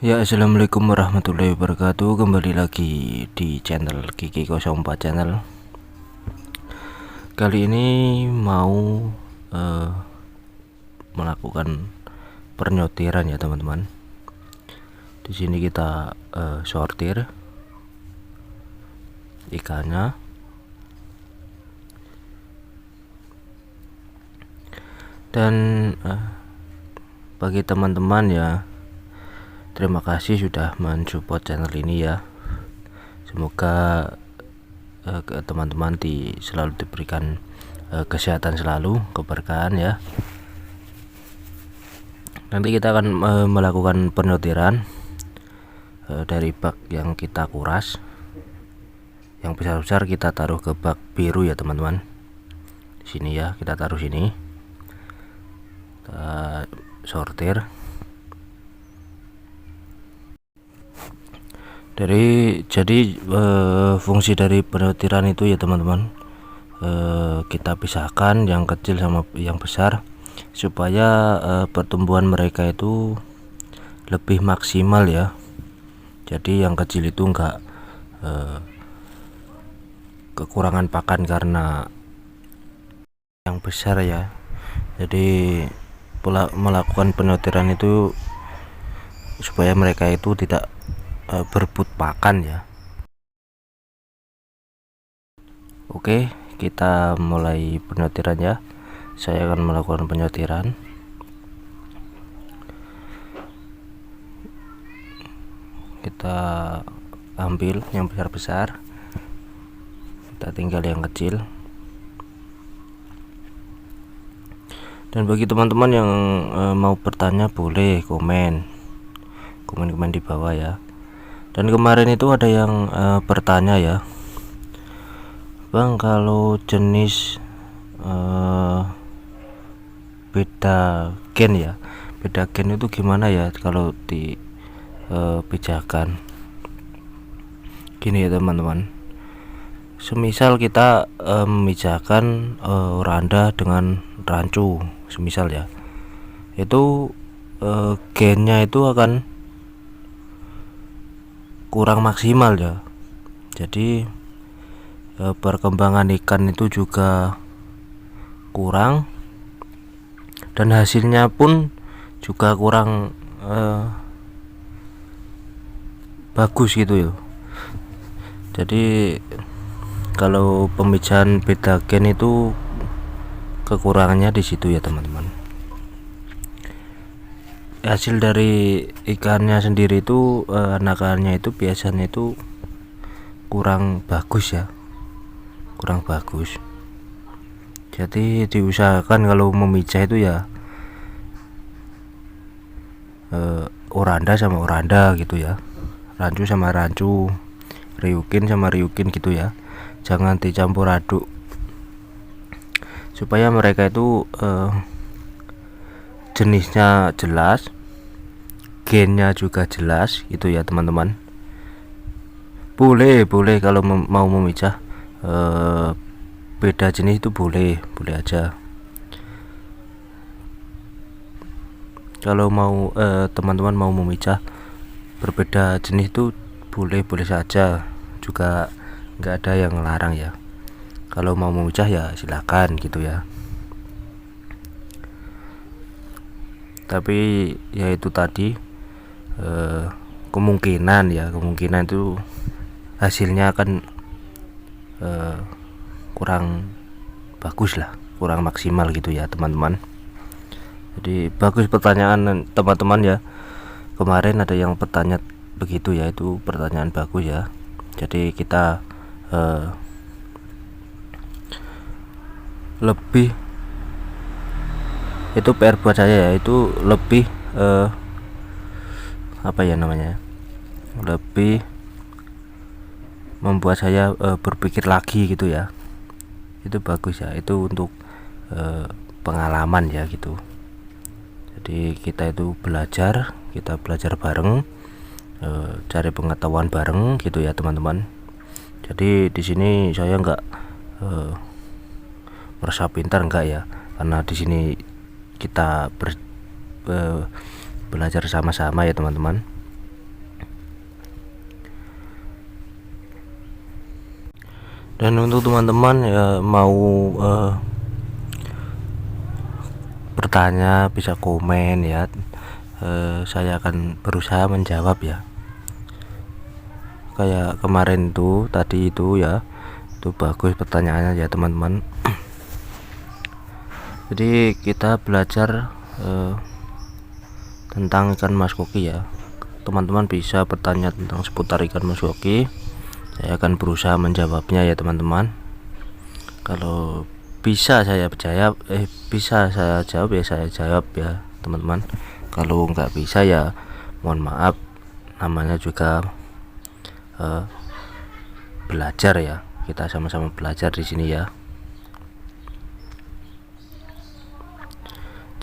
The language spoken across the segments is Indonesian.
Ya, assalamualaikum warahmatullahi wabarakatuh. Kembali lagi di channel Kiki 04 channel. Kali ini mau melakukan penyortiran ya teman-teman. Di sini kita sortir ikannya. Dan bagi teman-teman ya, terima kasih sudah mensupport channel ini ya. Semoga ke teman-teman selalu diberikan kesehatan selalu, keberkahan ya. Nanti kita akan melakukan penyortiran dari bak yang kita kuras. Yang besar-besar kita taruh ke bak biru ya teman-teman. Di sini ya, kita taruh sini. Kita sortir. Jadi fungsi dari penyortiran itu ya teman-teman, kita pisahkan yang kecil sama yang besar supaya pertumbuhan mereka itu lebih maksimal ya. Jadi yang kecil itu enggak kekurangan pakan karena yang besar ya. Jadi melakukan penyortiran itu supaya mereka itu tidak berebut pakan ya. Oke, kita mulai penyortiran ya. Saya akan melakukan penyortiran. Kita ambil yang besar-besar, kita tinggal yang kecil. Dan bagi teman-teman yang mau bertanya boleh komen di bawah ya. Dan kemarin itu ada yang bertanya ya, Bang, kalau jenis beda gen ya, beda gen itu gimana ya kalau dibedakan? Gini ya teman-teman, semisal kita memijahkan oranda dengan rancu, semisal ya, itu gennya itu akan kurang maksimal ya. Jadi perkembangan ikan itu juga kurang, dan hasilnya pun juga kurang bagus gitu ya. Jadi kalau pemijahan beda gen itu kekurangannya di situ ya teman-teman. Hasil dari ikannya sendiri itu anakannya itu biasanya itu kurang bagus ya, kurang bagus. Jadi diusahakan kalau memijah itu ya oranda sama oranda gitu ya, rancu sama rancu, ryukin sama ryukin gitu ya. Jangan dicampur aduk supaya mereka itu jenisnya jelas, gennya juga jelas gitu ya teman-teman. Boleh kalau mau memijah beda jenis itu boleh aja. Kalau mau teman-teman mau memijah berbeda jenis itu boleh saja, juga nggak ada yang larang ya. Kalau mau memijah ya silakan gitu ya. Tapi ya itu tadi kemungkinan itu hasilnya akan kurang bagus lah, kurang maksimal gitu ya teman-teman. Jadi bagus pertanyaan teman-teman ya. Kemarin ada yang bertanya begitu ya, itu pertanyaan bagus ya. Jadi kita lebih itu PR buat saya ya, itu lebih apa ya namanya, lebih membuat saya berpikir lagi gitu ya. Itu bagus ya, itu untuk pengalaman ya gitu. Jadi kita itu belajar bareng, cari pengetahuan bareng gitu ya teman-teman. Jadi di sini saya enggak merasa pintar, enggak ya, karena di sini kita belajar sama-sama ya teman-teman. Dan untuk teman-teman ya mau bertanya bisa komen ya, saya akan berusaha menjawab ya. Kayak kemarin tuh tadi itu ya, itu bagus pertanyaannya ya teman-teman. Jadi kita belajar tentang ikan mas koki ya. Teman-teman bisa bertanya tentang seputar ikan mas koki, saya akan berusaha menjawabnya ya teman-teman. Kalau bisa saya jawab ya saya jawab ya teman-teman. Kalau nggak bisa ya mohon maaf, namanya juga belajar ya, kita sama-sama belajar di sini ya.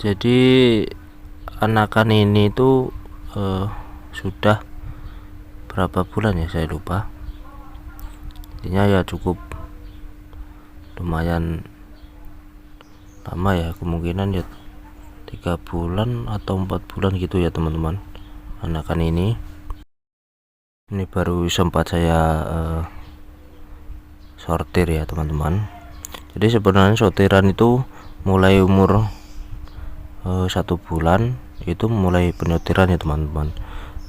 Jadi anakan ini tuh sudah berapa bulan ya saya lupa, intinya ya cukup lumayan lama ya, kemungkinan ya 3 bulan atau 4 bulan gitu ya teman-teman. Anakan ini baru sempat saya sortir ya teman-teman. Jadi sebenarnya sortiran itu mulai umur 1 bulan itu mulai penyortiran ya teman-teman.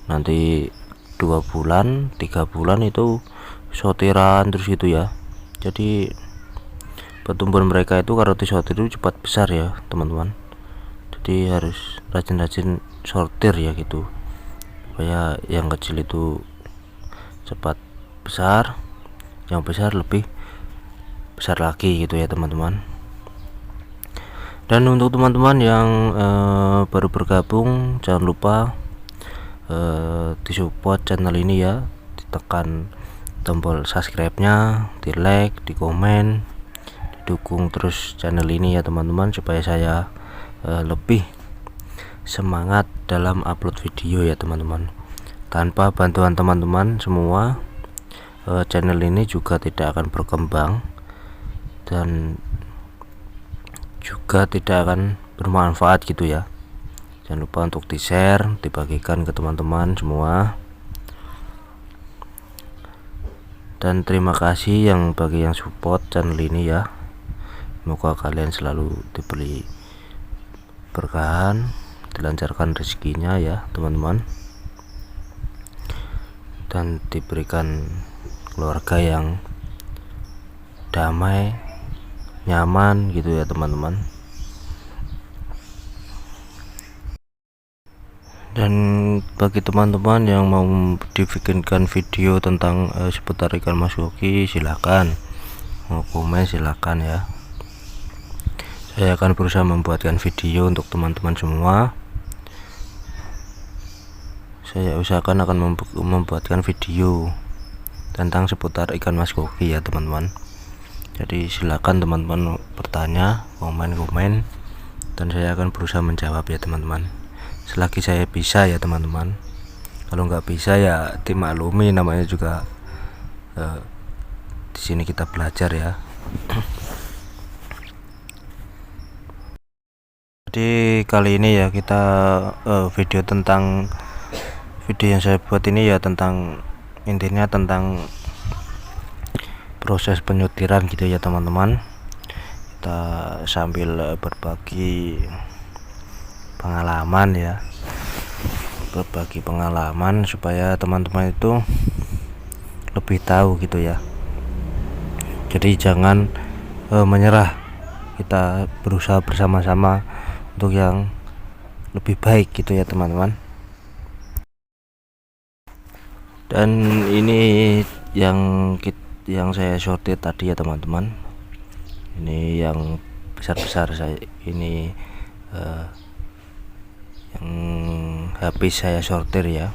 Nanti 2 bulan 3 bulan itu sortiran terus gitu ya. Jadi pertumbuhan mereka itu kalau disortir itu cepat besar ya teman-teman. Jadi harus rajin-rajin sortir ya gitu, supaya yang kecil itu cepat besar, yang besar lebih besar lagi gitu ya teman-teman. Dan untuk teman-teman yang baru bergabung, jangan lupa disupport channel ini ya, ditekan tombol subscribe-nya, di like, di komen, dukung terus channel ini ya teman-teman, supaya saya lebih semangat dalam upload video ya teman-teman. Tanpa bantuan teman-teman semua, channel ini juga tidak akan berkembang dan juga tidak akan bermanfaat gitu ya. Jangan lupa untuk di share, dibagikan ke teman-teman semua. Dan terima kasih bagi yang support channel ini ya. Semoga kalian selalu diberi berkahan, dilancarkan rezekinya ya teman-teman, dan diberikan keluarga yang damai, nyaman gitu ya teman-teman. Dan bagi teman-teman yang mau dibikinkan video tentang seputar ikan mas koki, silakan mau komen silakan ya. Saya akan berusaha membuatkan video untuk teman-teman semua. Saya usahakan akan membuatkan video tentang seputar ikan mas koki ya teman-teman. Jadi silakan teman-teman bertanya, komen, dan saya akan berusaha menjawab ya teman-teman, selagi saya bisa ya teman-teman. Kalau nggak bisa ya dimaklumi, namanya juga di sini kita belajar ya. Jadi kali ini ya kita video yang saya buat ini ya tentang, intinya tentang proses penyutiran gitu ya teman-teman. Kita sambil berbagi pengalaman ya, supaya teman-teman itu lebih tahu gitu ya. Jadi jangan menyerah, kita berusaha bersama-sama untuk yang lebih baik gitu ya teman-teman. Dan ini yang saya sortir tadi ya teman-teman, ini yang besar-besar saya ini yang habis saya sortir ya.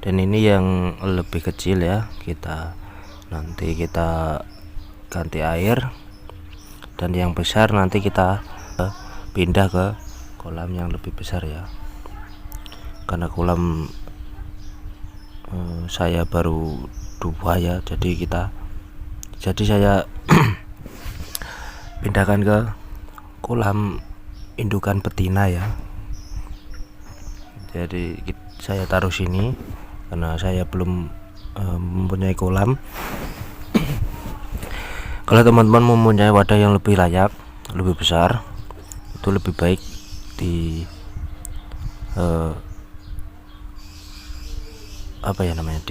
Dan ini yang lebih kecil ya, nanti kita ganti air, dan yang besar nanti kita pindah ke kolam yang lebih besar ya, karena kolam saya baru 2 ya, jadi saya pindahkan ke kolam indukan betina ya. Jadi saya taruh sini karena saya belum mempunyai kolam. Kalau teman-teman mempunyai wadah yang lebih layak, lebih besar, itu lebih baik di apa ya namanya,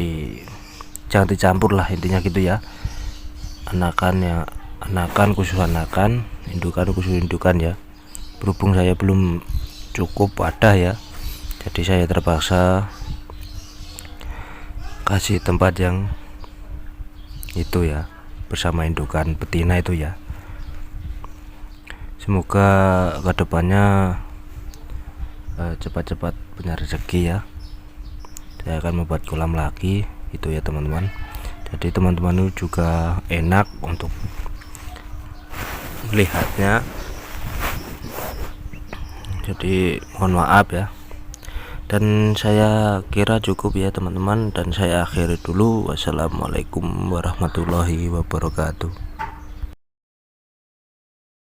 jangan dicampur lah intinya gitu ya. Anakan khusus anakan, indukan khusus indukan ya. Berhubung saya belum cukup wadah ya, jadi saya terpaksa kasih tempat yang itu ya, bersama indukan betina itu ya. Semoga kedepannya cepat-cepat punya rezeki ya. Saya akan membuat kolam lagi itu ya teman-teman. Jadi teman-teman juga enak untuk melihatnya. Jadi mohon maaf ya, dan saya kira cukup ya teman-teman, dan saya akhiri dulu. Wassalamualaikum warahmatullahi wabarakatuh.